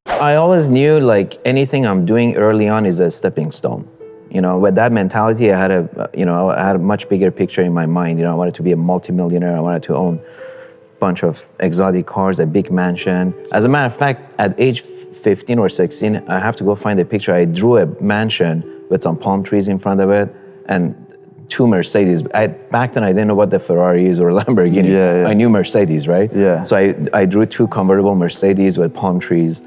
I always knew like anything I'm doing early on is a stepping stone. With that mentality, I had a much bigger picture in my mind. I wanted to be a multimillionaire. I wanted to own a bunch of exotic cars, a big mansion. As a matter of fact, at age 15 or 16, I have to go find a picture. I drew a mansion with some palm trees in front of it and two Mercedes. Back then, I didn't know what the Ferrari is or Lamborghini. Yeah. I knew Mercedes, right? Yeah. So I drew two convertible Mercedes with palm trees.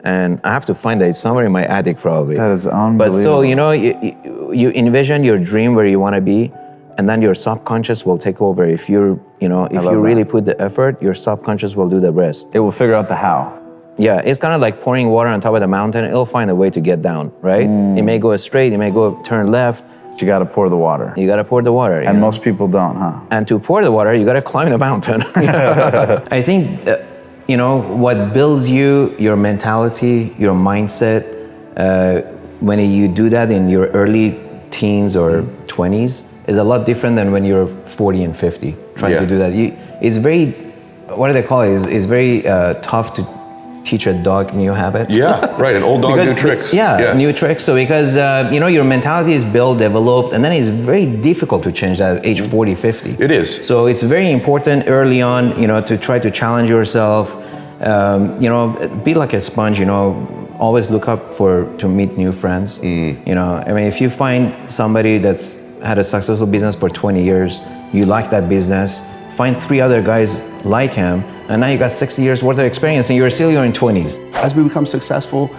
And I have to find that. It's somewhere in my attic, probably. That is unbelievable. But so, you envision your dream where you want to be, and then your subconscious will take over. If you really put the effort, your subconscious will do the rest. It will figure out the how. Yeah, it's kind of like pouring water on top of the mountain. It'll find a way to get down, right? It may go straight, it may go turn left. But you got to pour the water. You got to pour the water. And most people don't, huh? And to pour the water, you got to climb the mountain. I think, what builds you, your mentality, your mindset, when you do that in your early teens or 20s, is a lot different than when you're 40 and 50 trying to do that. It's very, what do they call it? It's very tough to teach a dog new habits. Yeah, right, an old dog, new tricks. Yeah, yes. New tricks. So because, your mentality is built, developed, and then it's very difficult to change that at age 40, 50. It is. So it's very important early on, to try to challenge yourself, be like a sponge, always look up to meet new friends. If you find somebody that's had a successful business for 20 years, you like that business, find 3 other guys like him, and now you got 60 years worth of experience and you're still in your 20s. As we become successful,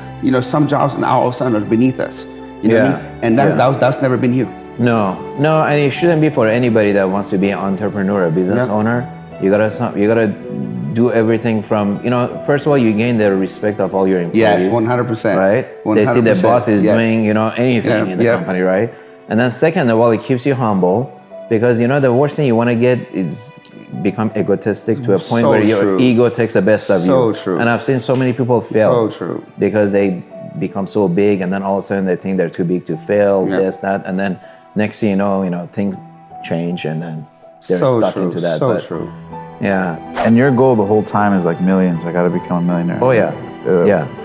some jobs now all of a sudden are beneath us. You know what I mean? And that's never been you. No, and it shouldn't be for anybody that wants to be an entrepreneur, a business owner. You gotta do everything from, first of all, you gain the respect of all your employees. Yes, 100%. Right? 100%. They see the boss is doing, anything in the company, right? And then second of all, it keeps you humble because, the worst thing you want to get is become egotistic to a point where your ego takes the best of you. So true. And I've seen so many people fail. So true. Because they become so big and then all of a sudden they think they're too big to fail, this, that, and then next thing you know, things change and then they're stuck into that. So true. Yeah. And your goal the whole time is like millions. I got to become a millionaire. Oh yeah.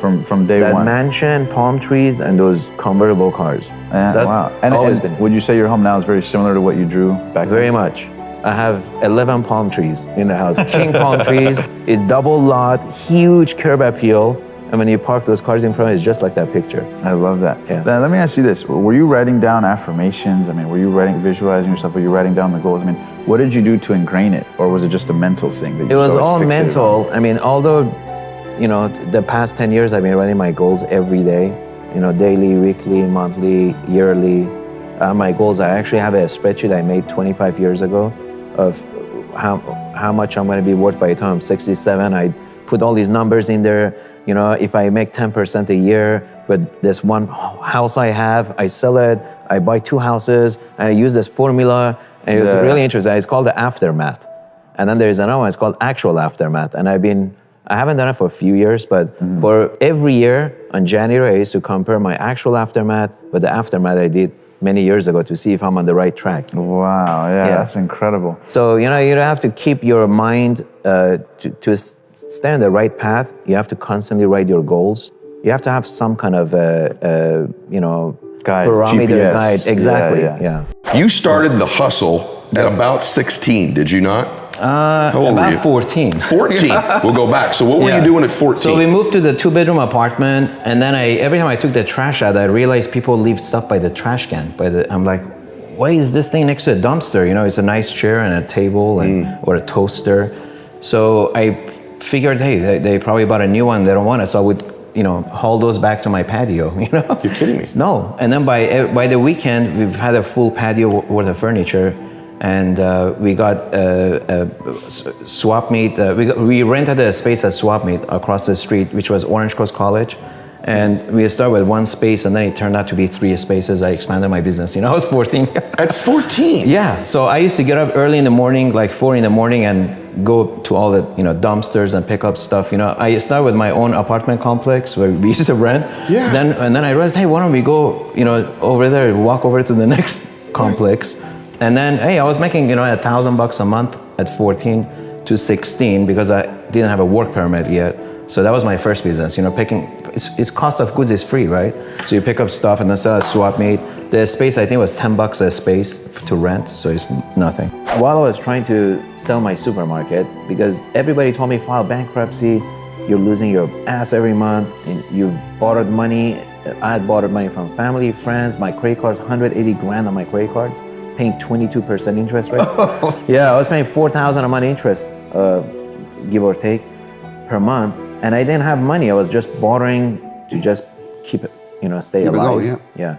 From day that one. That mansion, palm trees, and those convertible cars. That's wow. And always been. Would you say your home now is very similar to what you drew back then? Very much. I have 11 palm trees in the house. King palm trees. It's double lot, huge curb appeal. And when you park those cars in front, it's just like that picture. I love that. Yeah. Then let me ask you this. Were you writing down affirmations? Were you visualizing yourself? Were you writing down the goals? What did you do to ingrain it? Or was it just a mental thing that you It was always all fixated mental. on? Although, the past 10 years, I've been writing my goals every day. Daily, weekly, monthly, yearly. My goals, I actually have a spreadsheet I made 25 years ago of how much I'm going to be worth by the time I'm 67. I put all these numbers in there. If I make 10% a year with this one house I have, I sell it, I buy 2 houses, and I use this formula, and it was really interesting. It's called the aftermath. And then there's another one, it's called actual aftermath. And I haven't done it for a few years, but for every year on January, I used to compare my actual aftermath with the aftermath I did many years ago to see if I'm on the right track. Wow, yeah. That's incredible. So, you have to keep your mind to stay on the right path. You have to constantly write your goals. You have to have some kind of, guide, parameter GPS. guide. Exactly, yeah. You started the hustle at about 16, did you not? How old were you? About 14. 14. We'll go back. So what were you doing at 14? So we moved to the 2-bedroom apartment, and then every time I took the trash out, I realized people leave stuff by the trash can. I'm like, why is this thing next to a dumpster? It's a nice chair and a table or a toaster. So I figured, hey, they probably bought a new one. They don't want it, so I would, haul those back to my patio. You're kidding me? No. And then by the weekend, we've had a full patio worth of furniture. And we got swap meet. We rented a space at swap meet across the street, which was Orange Coast College. And we started with 1 space, and then it turned out to be 3 spaces. I expanded my business. I was 14. At 14? Yeah. So I used to get up early in the morning, like 4 in the morning, and go to all the dumpsters and pick up stuff. I started with my own apartment complex where we used to rent. Yeah. And then I realized, hey, why don't we go over there, walk over to the next complex. And then, hey, I was making, $1,000 a month at 14 to 16 because I didn't have a work permit yet. So that was my first business, you know, it's cost of goods is free, right? So you pick up stuff and then sell at swap meet. The space, I think, was $10 a space to rent, so it's nothing. While I was trying to sell my supermarket, because everybody told me file bankruptcy, you're losing your ass every month, and you've borrowed money. I had borrowed money from family, friends, my credit cards, 180 grand on my credit cards, paying 22% interest rate. Yeah, I was paying 4,000 a month interest, give or take, per month. And I didn't have money. I was just borrowing to just keep it, you know, stay alive. Going, yeah.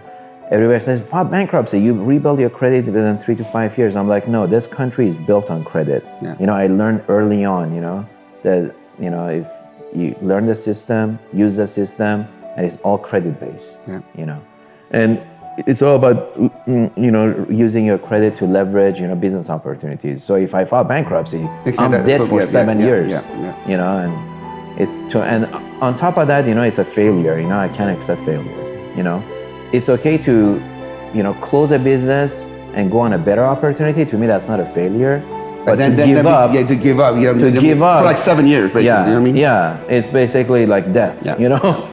Everybody says, file bankruptcy, you rebuild your credit within 3 to 5 years. I'm like, no, this country is built on credit. Yeah. You know, I learned early on, you know, that, you know, if you learn the system, use the system, and it's all credit based, you know. And it's all about, you know, using your credit to leverage, you know, business opportunities. So if I file bankruptcy, I'm dead for 7 years, you know, and and on top of that, you know, it's a failure, you know, I can't accept failure, you know. It's okay to, you know, close a business and go on a better opportunity. To me, that's not a failure. But to give up, to give up, you know, to give up for like 7 years, basically. Yeah, You know what I mean? Yeah, it's basically like death, you know.